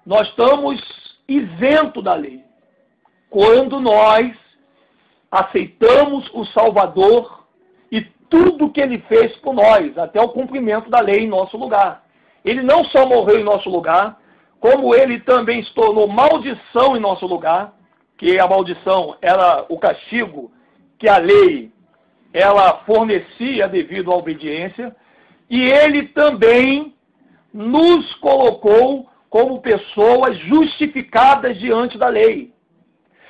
nós estamos isentos da lei. Quando nós aceitamos o Salvador e tudo que Ele fez por nós, até o cumprimento da lei em nosso lugar. Ele não só morreu em nosso lugar, como Ele também se tornou maldição em nosso lugar, que a maldição era o castigo que a lei ela fornecia devido à obediência, e Ele também nos colocou como pessoas justificadas diante da lei.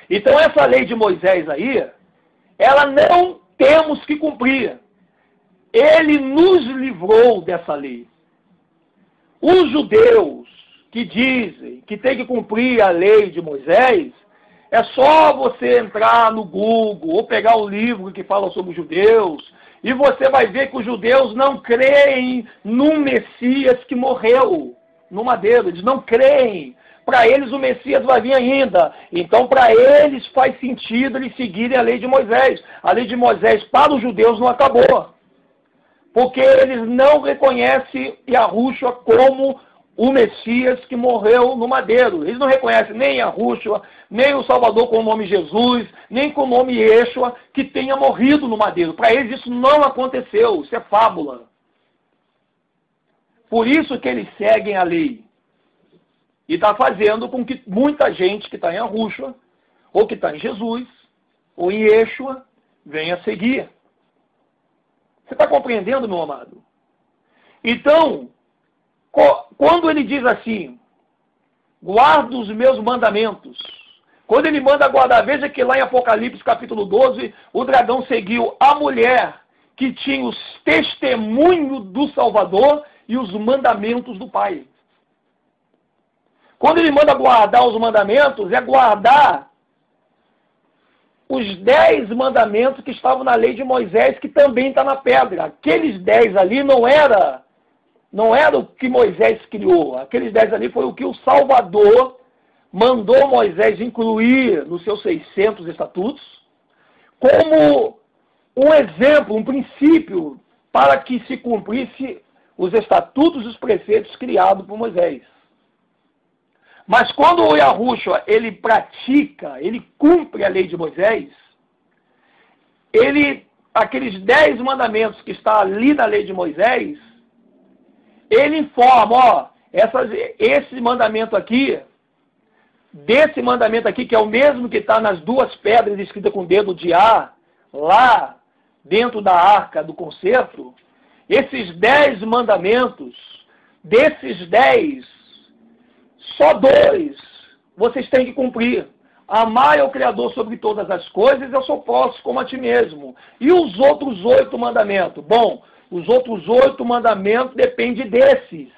Então essa lei de Moisés aí, ela não temos que cumprir. Ele nos livrou dessa lei. Os judeus que dizem que tem que cumprir a lei de Moisés, é só você entrar no Google ou pegar o livro que fala sobre os judeus, e você vai ver que os judeus não creem num Messias que morreu no madeiro. Eles não creem. Para eles o Messias vai vir ainda. Então para eles faz sentido eles seguirem a lei de Moisés. A lei de Moisés para os judeus não acabou. Porque eles não reconhecem Yahushua como o Messias que morreu no madeiro. Eles não reconhecem nem Yahushua, nem o Salvador com o nome Jesus, nem com o nome Yeshua, que tenha morrido no madeiro. Para eles isso não aconteceu, isso é fábula. Por isso que eles seguem a lei. E está fazendo com que muita gente que está em Yahushua, ou que está em Jesus, ou em Yeshua, venha seguir. Você está compreendendo, meu amado? Então, quando ele diz assim, guarda os meus mandamentos, quando ele manda guardar, veja que lá em Apocalipse capítulo 12, o dragão seguiu a mulher que tinha os testemunhos do Salvador e os mandamentos do Pai. Quando ele manda guardar os mandamentos, é guardar os 10 mandamentos que estavam na lei de Moisés, que também está na pedra. Aqueles 10 ali não era o que Moisés criou. Aqueles 10 ali foi o que o Salvador mandou Moisés incluir nos seus 600 estatutos, como um exemplo, um princípio, para que se cumprisse os estatutos e os preceitos criados por Moisés. Mas quando o Yahushua, ele pratica, ele cumpre a lei de Moisés, aqueles 10 mandamentos que estão ali na lei de Moisés, ele informa, esse mandamento aqui, desse mandamento aqui, que é o mesmo que está nas 2 pedras escritas com dedo de A, lá dentro da arca do concerto, esses 10 mandamentos, desses 10, só 2 vocês têm que cumprir. Amar ao Criador sobre todas as coisas, eu sou próximo como a ti mesmo. E os outros 8 mandamentos? Bom, os outros 8 mandamentos dependem desses.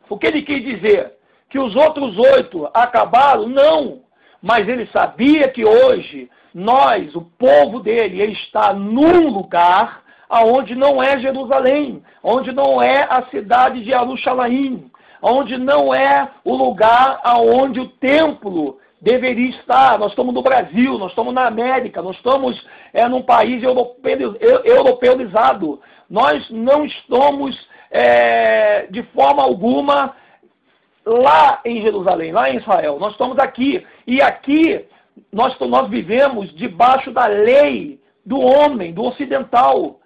O que ele quis dizer? Que os outros 8 acabaram? Não. Mas ele sabia que hoje, nós, o povo dele, ele está num lugar onde não é Jerusalém, onde não é a cidade de Jerusalém, onde não é o lugar aonde o templo deveria estar. Nós estamos no Brasil, nós estamos na América, nós estamos num país europeizado. Nós não estamos, de forma alguma, lá em Jerusalém, lá em Israel. Nós estamos aqui. E aqui nós vivemos debaixo da lei do homem, do ocidental.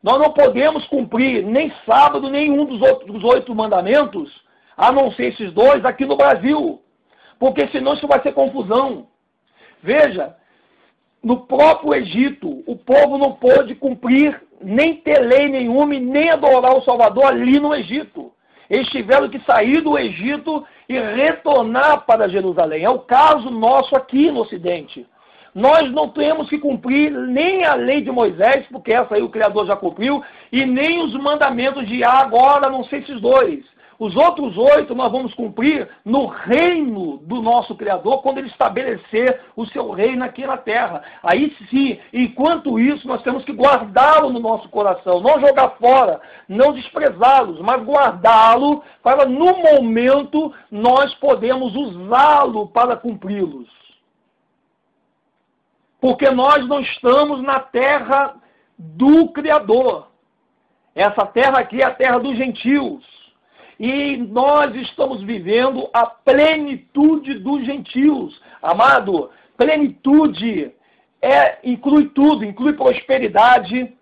Nós não podemos cumprir nem sábado, nenhum dos outros 8 mandamentos, a não ser esses 2 aqui no Brasil. Porque senão isso vai ser confusão. Veja, no próprio Egito, o povo não pôde cumprir, nem ter lei nenhuma e nem adorar o Salvador ali no Egito. Eles tiveram que sair do Egito e retornar para Jerusalém. É o caso nosso aqui no Ocidente. Nós não temos que cumprir nem a lei de Moisés, porque essa aí o Criador já cumpriu, e nem os mandamentos de agora, a não ser esses 2. Os outros 8 nós vamos cumprir no reino do nosso Criador, quando Ele estabelecer o seu reino aqui na terra. Aí sim, enquanto isso, nós temos que guardá-lo no nosso coração, não jogar fora, não desprezá-los, mas guardá-lo para, no momento, nós podemos usá-lo para cumpri-los. Porque nós não estamos na terra do Criador. Essa terra aqui é a terra dos gentios. E nós estamos vivendo a plenitude dos gentios. Amado, plenitude inclui tudo, inclui prosperidade,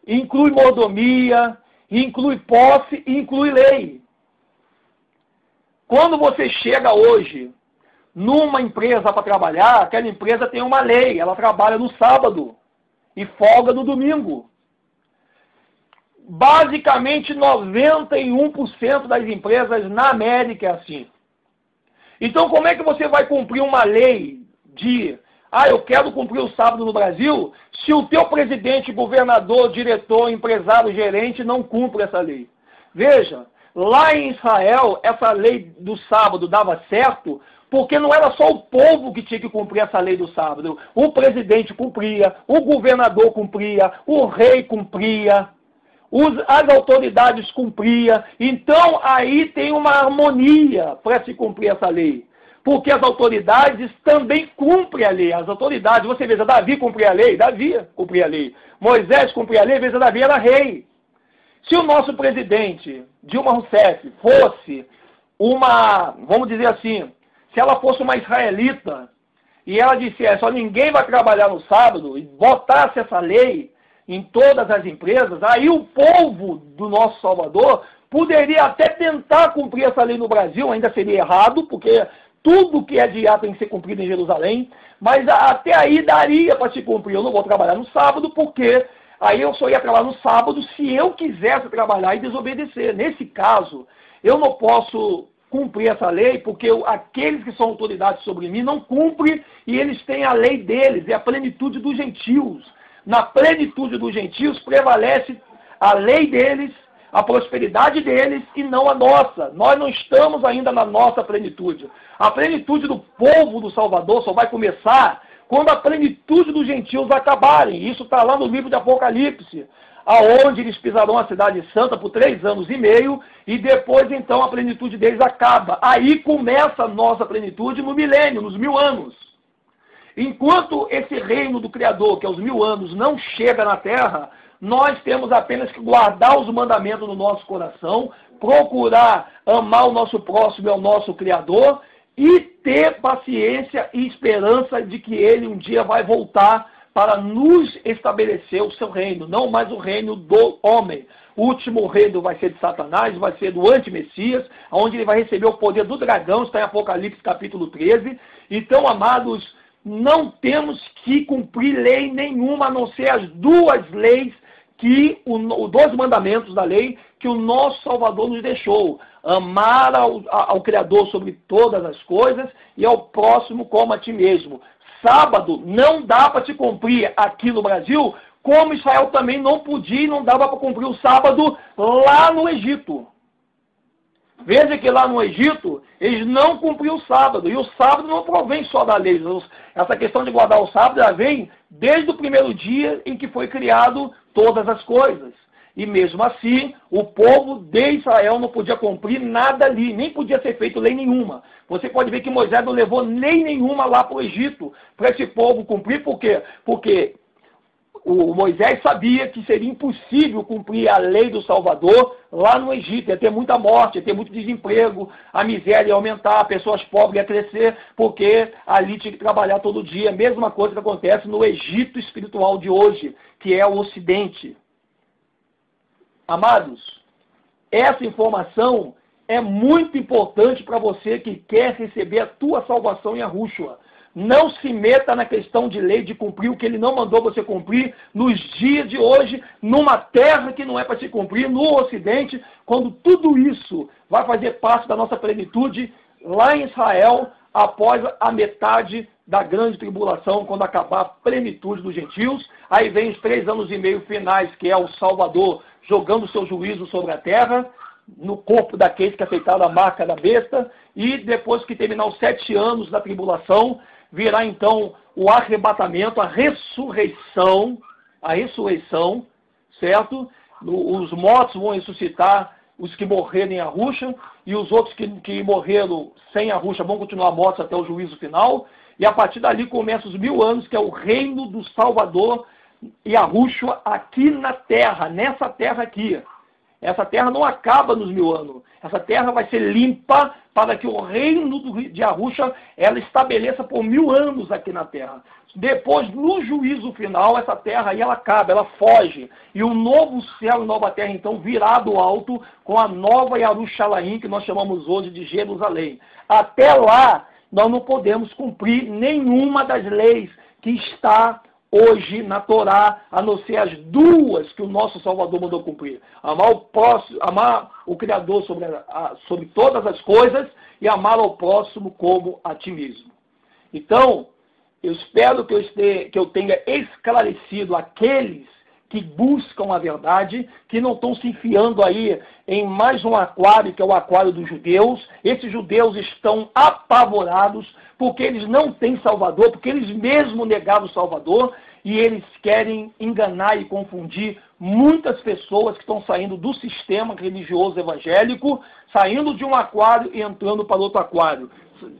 inclui mordomia, inclui posse e inclui lei. Quando você chega hoje numa empresa para trabalhar, aquela empresa tem uma lei, ela trabalha no sábado e folga no domingo. Basicamente, 91% das empresas na América é assim. Então, como é que você vai cumprir uma lei de, eu quero cumprir o sábado no Brasil, se o teu presidente, governador, diretor, empresário, gerente não cumpre essa lei? Veja, lá em Israel, essa lei do sábado dava certo, porque não era só o povo que tinha que cumprir essa lei do sábado. O presidente cumpria, o governador cumpria, o rei cumpria, as autoridades cumpriam. Então, aí tem uma harmonia para se cumprir essa lei. Porque as autoridades também cumprem a lei. As autoridades, você veja, Davi cumpria a lei? Davi cumpria a lei. Moisés cumpria a lei? Veja, Davi era rei. Se o nosso presidente, Dilma Rousseff, fosse vamos dizer assim, se ela fosse uma israelita, e ela dissesse, ninguém vai trabalhar no sábado, e botasse essa lei em todas as empresas, aí o povo do nosso Salvador poderia até tentar cumprir essa lei no Brasil, ainda seria errado, porque tudo que é de tem que ser cumprido em Jerusalém, mas até aí daria para se cumprir. Eu não vou trabalhar no sábado, porque aí eu só ia trabalhar no sábado se eu quisesse trabalhar e desobedecer. Nesse caso, eu não posso cumprir essa lei, porque aqueles que são autoridades sobre mim não cumprem, e eles têm a lei deles, é a plenitude dos gentios. Na plenitude dos gentios prevalece a lei deles, a prosperidade deles e não a nossa. Nós não estamos ainda na nossa plenitude. A plenitude do povo do Salvador só vai começar quando a plenitude dos gentios acabarem. Isso está lá no livro de Apocalipse, aonde eles pisarão a cidade santa por 3 anos e meio, e depois então a plenitude deles acaba. Aí começa a nossa plenitude no milênio, nos 1000 anos. Enquanto esse reino do Criador, que é os 1000 anos, não chega na terra, nós temos apenas que guardar os mandamentos no nosso coração, procurar amar o nosso próximo e o nosso Criador, e ter paciência e esperança de que Ele um dia vai voltar para nos estabelecer o seu reino, não mais o reino do homem. O último reino vai ser de Satanás, vai ser do anti-Messias, onde ele vai receber o poder do dragão, está em Apocalipse capítulo 13. Então, amados, não temos que cumprir lei nenhuma, a não ser as 2 leis, os 2 mandamentos da lei que o nosso Salvador nos deixou. Amar ao Criador sobre todas as coisas e ao próximo como a ti mesmo. Sábado não dá para te cumprir aqui no Brasil, como Israel também não podia e não dava para cumprir o sábado lá no Egito. Veja que lá no Egito, eles não cumpriam o sábado. E o sábado não provém só da lei. Essa questão de guardar o sábado, ela vem desde o primeiro dia em que foi criado todas as coisas. E mesmo assim, o povo de Israel não podia cumprir nada ali. Nem podia ser feito lei nenhuma. Você pode ver que Moisés não levou lei nenhuma lá para o Egito, para esse povo cumprir. Por quê? Porque o Moisés sabia que seria impossível cumprir a lei do Salvador lá no Egito. Ia ter muita morte, ia ter muito desemprego, a miséria ia aumentar, pessoas pobres iam crescer, porque ali tinha que trabalhar todo dia. Mesma coisa que acontece no Egito espiritual de hoje, que é o Ocidente. Amados, essa informação é muito importante para você que quer receber a tua salvação em Yahushua. Não se meta na questão de lei, de cumprir o que ele não mandou você cumprir nos dias de hoje, numa terra que não é para se cumprir, no Ocidente, quando tudo isso vai fazer parte da nossa plenitude lá em Israel, após a metade da grande tribulação, quando acabar a plenitude dos gentios. Aí vem os 3 anos e meio finais, que é o Salvador jogando seu juízo sobre a terra, no corpo daqueles que aceitaram a marca da besta, e depois que terminar os 7 anos da tribulação, virá então o arrebatamento, a ressurreição, certo? Os mortos vão ressuscitar, os que morreram em Yahushua, e os outros que morreram sem Yahushua vão continuar mortos até o juízo final, e a partir dali começa os 1000 anos, que é o reino do Salvador Yahushua aqui na terra, nessa terra aqui. Essa terra não acaba nos 1000 anos. Essa terra vai ser limpa para que o reino de Yahusha ela estabeleça por 1000 anos aqui na terra. Depois, no juízo final, essa terra aí ela acaba, ela foge. E o novo céu e nova terra, então, virá do alto com a nova Yerushalayim, que nós chamamos hoje de Jerusalém. Até lá, nós não podemos cumprir nenhuma das leis que está hoje na Torá, a não ser as 2 que o nosso Salvador mandou cumprir. Amar o próximo, amar o Criador sobre todas as coisas e amar ao próximo como a ti mesmo. Então, eu espero que eu tenha esclarecido aqueles que buscam a verdade, que não estão se enfiando aí em mais um aquário, que é o aquário dos judeus. Esses judeus estão apavorados porque eles não têm Salvador, porque eles mesmos negaram o Salvador e eles querem enganar e confundir muitas pessoas que estão saindo do sistema religioso evangélico, saindo de um aquário e entrando para outro aquário,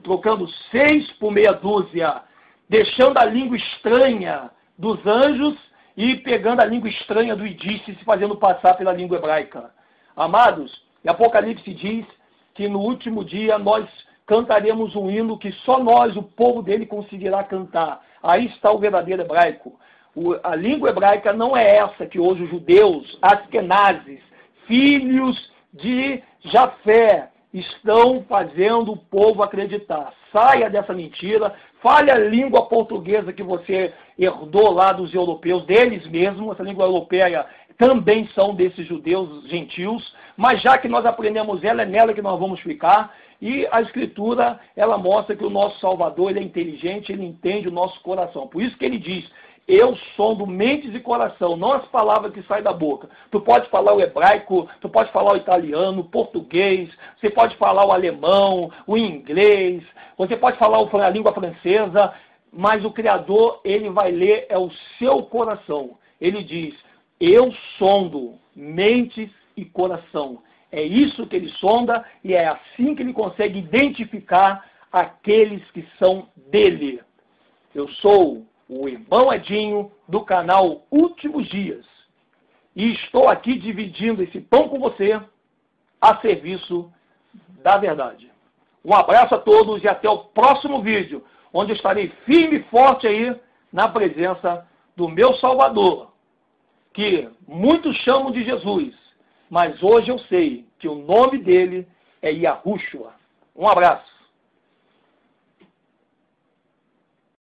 trocando 6 por meia dúzia, deixando a língua estranha dos anjos e pegando a língua estranha do Idice e se fazendo passar pela língua hebraica. Amados, Apocalipse diz que no último dia nós cantaremos um hino que só nós, o povo dele, conseguirá cantar. Aí está o verdadeiro hebraico. A língua hebraica não é essa que hoje os judeus, askenazes, filhos de Jafé, estão fazendo o povo acreditar. Saia dessa mentira, fale a língua portuguesa que você herdou lá dos europeus, deles mesmos, essa língua europeia também são desses judeus gentios, mas já que nós aprendemos ela, é nela que nós vamos ficar, e a Escritura, ela mostra que o nosso Salvador, ele é inteligente, ele entende o nosso coração. Por isso que ele diz, eu sondo mentes e coração, não as palavras que saem da boca. Tu pode falar o hebraico, tu pode falar o italiano, o português, você pode falar o alemão, o inglês, você pode falar a língua francesa, mas o Criador, ele vai ler é o seu coração. Ele diz, eu sondo mentes e coração. É isso que ele sonda e é assim que ele consegue identificar aqueles que são dele. Eu sou o irmão Edinho do canal Últimos Dias e estou aqui dividindo esse pão com você a serviço da verdade. Um abraço a todos e até o próximo vídeo, onde eu estarei firme e forte aí na presença do meu Salvador, que muitos chamam de Jesus, mas hoje eu sei que o nome dele é Yahushua. Um abraço.